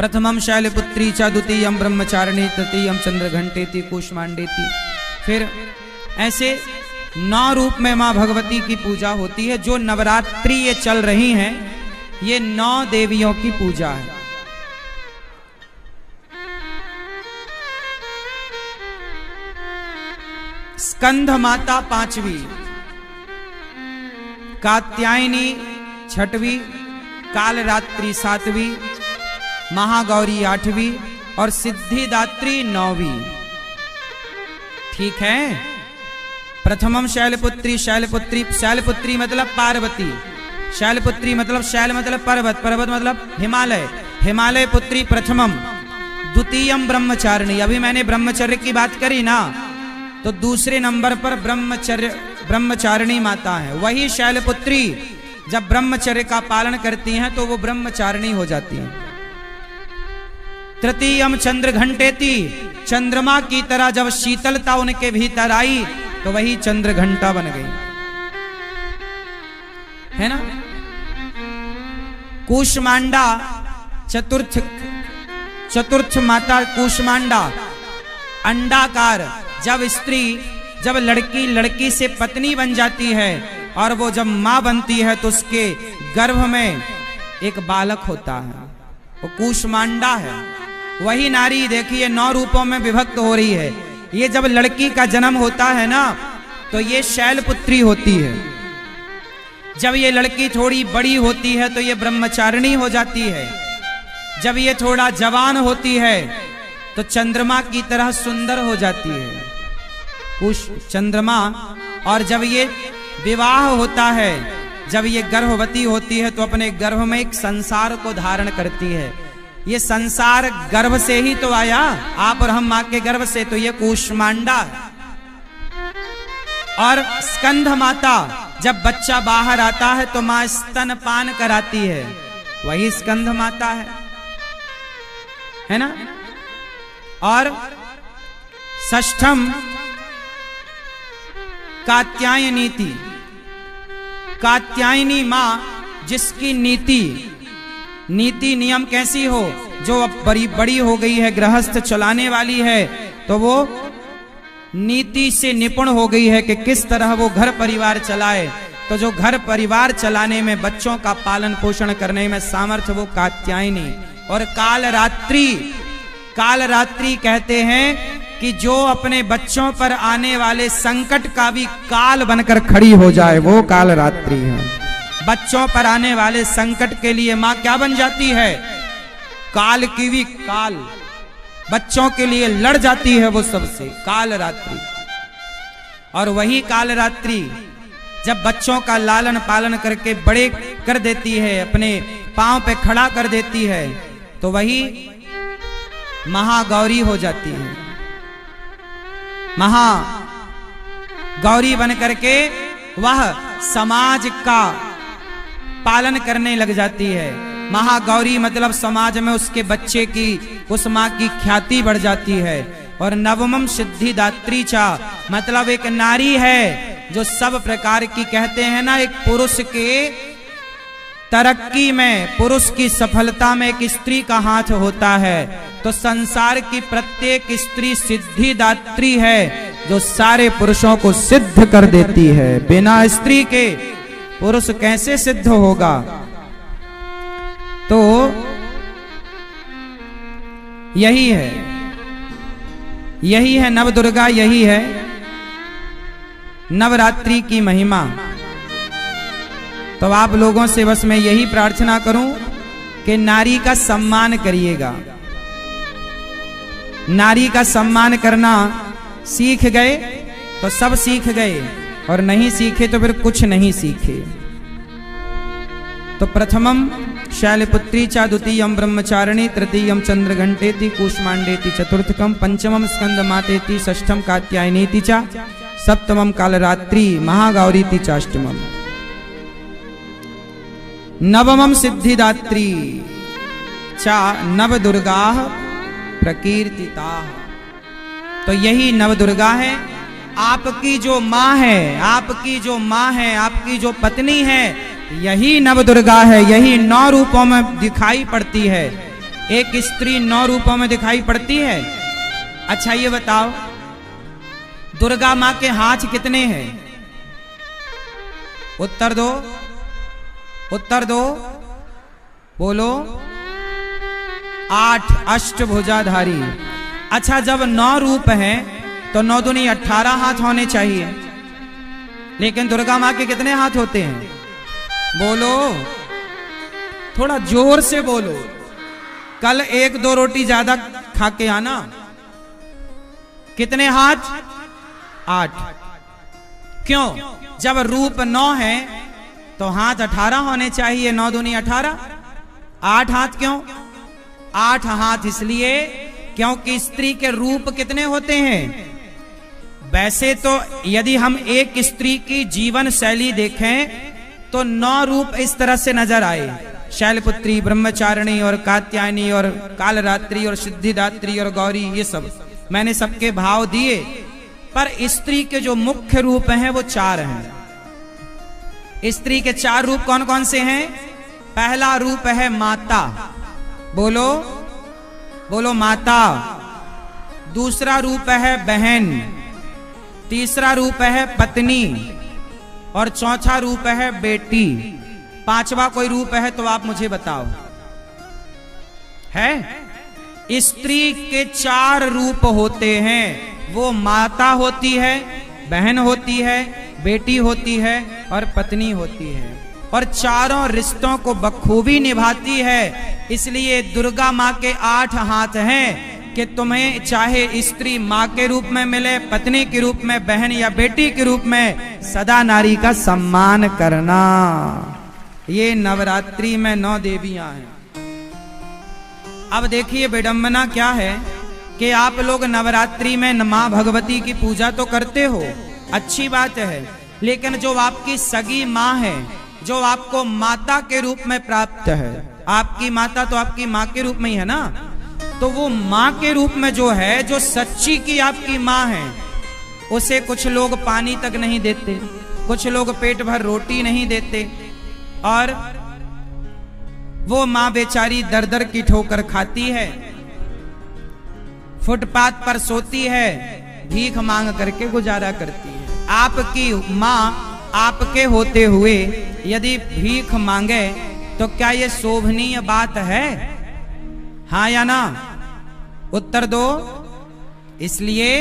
प्रथमम शैलपुत्री च द्वितीयम ब्रह्मचारिणी तृतीयम चंद्रघंटेति कूष्मांडेति। फिर ऐसे 9 रूप में माँ भगवती की पूजा होती है। जो नवरात्रि ये चल रही हैं, ये 9 देवियों की पूजा है। स्कंध माता 5वीं, कात्यायनी 6वीं, कालरात्रि 7वीं, महागौरी 8वीं और सिद्धिदात्री 9वीं। ठीक है। प्रथमम शैलपुत्री, शैलपुत्री मतलब पार्वती, शैलपुत्री मतलब शैल मतलब पर्वत, पर्वत मतलब हिमालय, हिमालय पुत्री प्रथमम। द्वितीयम ब्रह्मचारिणी, अभी मैंने ब्रह्मचर्य की बात करी ना, तो दूसरे नंबर पर ब्रह्मचारिणी माता है। वही शैलपुत्री जब ब्रह्मचर्य का पालन करती हैं तो वो ब्रह्मचारिणी हो जाती हैं। तृतीयम चंद्रघंटेति, चंद्रमा की तरह जब शीतलता उनके भीतर आई तो वही चंद्रघंटा बन गई, है ना। कूष्मांडा चतुर्थ माता कूष्मांडा, अंडाकार। जब लड़की से पत्नी बन जाती है और वो जब मां बनती है तो उसके गर्भ में एक बालक होता है, वो कूष्मांडा है। वही नारी देखिए 9 रूपों में विभक्त हो रही है। ये जब लड़की का जन्म होता है ना तो ये शैलपुत्री होती है। जब ये लड़की थोड़ी बड़ी होती है तो ये ब्रह्मचारिणी हो जाती है। जब ये थोड़ा जवान होती है तो चंद्रमा की तरह सुंदर हो जाती है चंद्रमा। और जब ये विवाह होता है, जब ये गर्भवती होती है तो अपने गर्भ में एक संसार को धारण करती है। ये संसार गर्भ से ही तो आया, आप और हम मां के गर्भ से, तो ये कूष्मांडा है। और स्कंध माता, जब बच्चा बाहर आता है तो मां स्तनपान कराती है, वही स्कंध माता है ना। और षष्ठम कात्यायनीति, कात्यायनी मां जिसकी नीति नियम कैसी हो, जो अब बड़ी हो गई है, गृहस्थ चलाने वाली है, तो वो नीति से निपुण हो गई है कि किस तरह वो घर परिवार चलाए। तो जो घर परिवार चलाने में, बच्चों का पालन पोषण करने में सामर्थ्य, वो कात्यायनी। और कालरात्रि कहते हैं कि जो अपने बच्चों पर आने वाले संकट का भी काल बनकर खड़ी हो जाए, वो कालरात्रि है। बच्चों पर आने वाले संकट के लिए मां क्या बन जाती है? काल की भी काल, बच्चों के लिए लड़ जाती है वो सबसे, कालरात्रि। और वही कालरात्रि जब बच्चों का लालन पालन करके बड़े कर देती है, अपने पांव पे खड़ा कर देती है, तो वही महागौरी हो जाती है। महागौरी बन करके वह समाज का पालन करने लग जाती है। महागौरी मतलब समाज में उसके बच्चे की, उस मां की ख्याति बढ़ जाती है। और नवमम सिद्धिदात्री चा, मतलब एक नारी है जो सब प्रकार की, कहते हैं ना, एक पुरुष के तरक्की में, पुरुष की सफलता में एक स्त्री का हाथ होता है। तो संसार की प्रत्येक स्त्री सिद्धिदात्री है, जो सारे पुरुषों को सिद्ध कर देती है। बिना स्त्री के पुरुष कैसे सिद्ध होगा? तो यही है नवदुर्गा, यही है नवरात्रि की महिमा। तो आप लोगों से बस मैं यही प्रार्थना करूं कि नारी का सम्मान करिएगा। नारी का सम्मान करना सीख गए तो सब सीख गए, और नहीं सीखे तो फिर कुछ नहीं सीखे। तो प्रथमम शैलपुत्री चा, द्वितीयम ब्रह्मचारिणी, तृतीयम चंद्रघंटेति कूष्मांडेति, चतुर्थकम पंचमम स्कंदमातेति, षष्ठम कात्यायनीति चा, सप्तमम कालरात्रि महागौरीति चाष्टमम, नवमम सिद्धिदात्री चा नवदुर्गा प्रकीर्तिता। तो यही नवदुर्गा है। आपकी जो माँ है, आपकी जो माँ है, आपकी जो पत्नी है, यही नवदुर्गा है। यही 9 रूपों में दिखाई पड़ती है। एक स्त्री 9 रूपों में दिखाई पड़ती है। अच्छा ये बताओ, दुर्गा मां के हाथ कितने हैं? उत्तर दो, उत्तर दो, बोलो। 8 अष्टभुजाधारी। अच्छा जब 9 रूप हैं तो 9 दूनी 18 हाथ होने चाहिए, लेकिन दुर्गा मां के कितने हाथ होते हैं? बोलो, थोड़ा जोर से बोलो। कल 1-2 रोटी ज्यादा खा के आना। कितने हाथ? 8। क्यों? जब रूप 9 है तो हाथ 18 होने चाहिए। 9 दूनी 18। 8 हाथ क्यों? 8 हाथ इसलिए क्योंकि स्त्री के रूप कितने होते हैं? वैसे तो यदि हम एक स्त्री की जीवन शैली देखें तो 9 रूप इस तरह से नजर आए। शैलपुत्री, ब्रह्मचारिणी और कात्यायनी और कालरात्रि और सिद्धिदात्री और गौरी, ये सब मैंने सबके भाव दिए। पर स्त्री के जो मुख्य रूप हैं वो 4 हैं। स्त्री के 4 रूप कौन कौन से हैं? पहला रूप है माता। बोलो, बोलो माता। दूसरा रूप है बहन। तीसरा रूप है पत्नी और चौथा रूप है बेटी। 5वां कोई रूप है तो आप मुझे बताओ। है? स्त्री के 4 रूप होते हैं। वो माता होती है, बहन होती है, बेटी होती है और पत्नी होती है, और चारों रिश्तों को बखूबी निभाती है। इसलिए दुर्गा माँ के 8 हाथ हैं कि तुम्हें चाहे स्त्री माँ के रूप में मिले, पत्नी के रूप में, बहन या बेटी के रूप में, सदा नारी का सम्मान करना। ये नवरात्रि में 9 देवियां हैं। अब देखिए विडंबना क्या है कि आप लोग नवरात्रि में माँ भगवती की पूजा तो करते हो, अच्छी बात है, लेकिन जो आपकी सगी माँ है, जो आपको माता के रूप में प्राप्त है, आपकी माता तो आपकी माँ के रूप में ही है ना, तो वो माँ के रूप में जो है, जो सच्ची की आपकी माँ है, उसे कुछ लोग पानी तक नहीं देते, कुछ लोग पेट भर रोटी नहीं देते, और वो माँ बेचारी दर दर की ठोकर खाती है, फुटपाथ पर सोती है, भीख मांग करके गुजारा करती है। आपकी माँ आपके होते हुए यदि भीख मांगे तो क्या ये शोभनीय बात है? हाँ या ना? उत्तर दो। इसलिए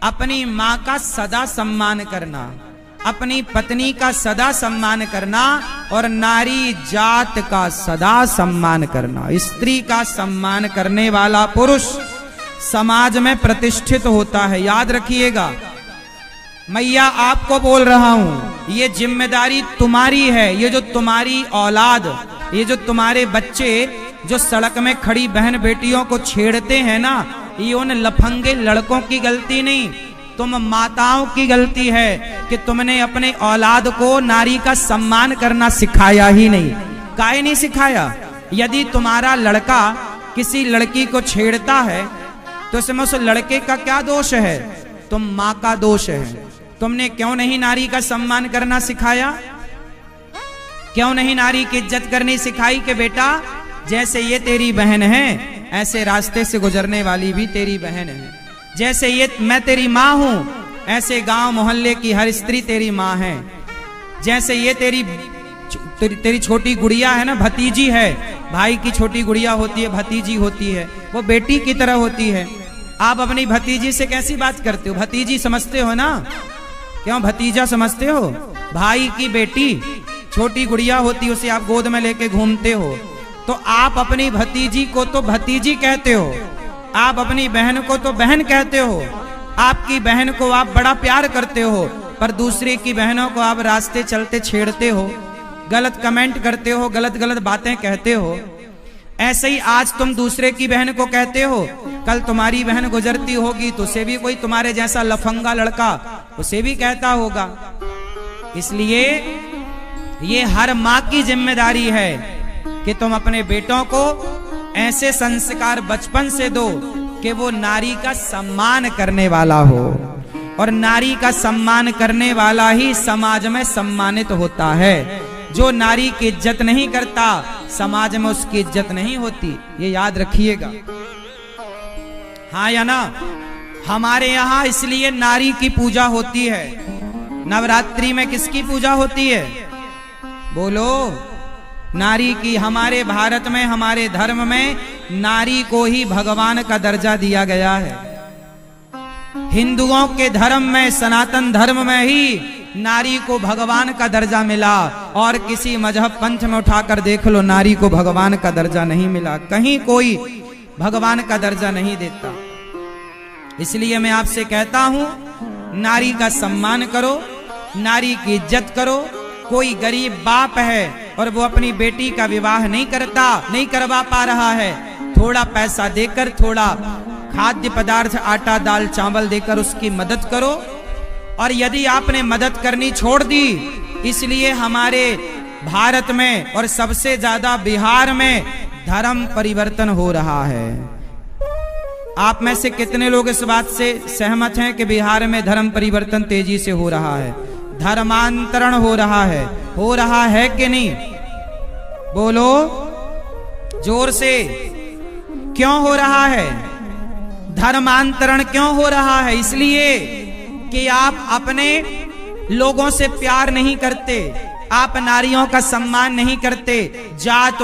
अपनी माँ का सदा सम्मान करना, अपनी पत्नी का सदा सम्मान करना और नारी जात का सदा सम्मान करना। स्त्री का सम्मान करने वाला पुरुष समाज में प्रतिष्ठित होता है, याद रखिएगा। मैया आपको बोल रहा हूं, ये जिम्मेदारी तुम्हारी है। ये जो तुम्हारी औलाद, ये जो तुम्हारे बच्चे जो सड़क में खड़ी बहन बेटियों को छेड़ते हैं ना, ये उन लफंगे लड़कों की गलती नहीं, तुम माताओं की गलती है कि तुमने अपने औलाद को नारी का सम्मान करना सिखाया ही नहीं। काहे नहीं सिखाया? यदि तुम्हारा लड़का किसी लड़की को छेड़ता है तो इसमें उस लड़के का क्या दोष है? तुम माँ का दोष है। तुमने क्यों नहीं नारी का सम्मान करना सिखाया? क्यों नहीं नारी की इज्जत करनी सिखाई कि बेटा जैसे ये तेरी बहन है, ऐसे रास्ते से गुजरने वाली भी तेरी बहन है। जैसे ये मैं तेरी माँ हूं, ऐसे गांव मोहल्ले की हर स्त्री तेरी माँ है। जैसे ये तेरी छोटी गुड़िया है ना, भतीजी है, भाई की छोटी गुड़िया होती है, भतीजी होती है, वो बेटी की तरह होती है। आप अपनी भतीजी से कैसी बात करते हो? भतीजी समझते हो ना? क्यों भतीजा समझते हो? भाई की बेटी छोटी गुड़िया होती है, उसे आप गोद में लेके घूमते हो, तो आप अपनी भतीजी को तो भतीजी कहते हो, आप अपनी बहन को तो बहन कहते हो, आपकी बहन को आप बड़ा प्यार करते हो, पर दूसरे की बहनों को आप रास्ते चलते छेड़ते हो, गलत कमेंट करते हो, गलत गलत बातें कहते हो। ऐसे ही आज तुम दूसरे की बहन को कहते हो, कल तुम्हारी बहन गुजरती होगी तो उसे भी कोई तुम्हारे जैसा लफंगा लड़का उसे भी कहता होगा। इसलिए ये हर माँ की जिम्मेदारी है कि तुम अपने बेटों को ऐसे संस्कार बचपन से दो कि वो नारी का सम्मान करने वाला हो, और नारी का सम्मान करने वाला ही समाज में सम्मानित होता है। जो नारी की इज्जत नहीं करता, समाज में उसकी इज्जत नहीं होती, ये याद रखिएगा। हाँ या ना? हमारे यहाँ इसलिए नारी की पूजा होती है। नवरात्रि में किसकी पूजा होती है? बोलो। नारी की। हमारे भारत में, हमारे धर्म में नारी को ही भगवान का दर्जा दिया गया है। हिंदुओं के धर्म में, सनातन धर्म में ही नारी को भगवान का दर्जा मिला, और किसी मजहब पंथ में उठाकर देख लो, नारी को भगवान का दर्जा नहीं मिला। कहीं कोई भगवान का दर्जा नहीं देता। इसलिए मैं आपसे कहता हूं, नारी का सम्मान करो, नारी की इज्जत करो। कोई गरीब बाप है और वो अपनी बेटी का विवाह नहीं करवा पा रहा है, थोड़ा पैसा देकर, थोड़ा खाद्य पदार्थ, आटा दाल चावल देकर उसकी मदद करो। और यदि आपने मदद करनी छोड़ दी, इसलिए हमारे भारत में और सबसे ज्यादा बिहार में धर्म परिवर्तन हो रहा है। आप में से कितने लोग इस बात से सहमत हैं कि बिहार में धर्म परिवर्तन तेजी से हो रहा है, धर्मांतरण हो रहा है कि नहीं? बोलो जोर से। क्यों हो रहा है धर्मांतरण? क्यों हो रहा है? इसलिए कि आप अपने लोगों से प्यार नहीं करते, आप नारियों का सम्मान नहीं करते, जात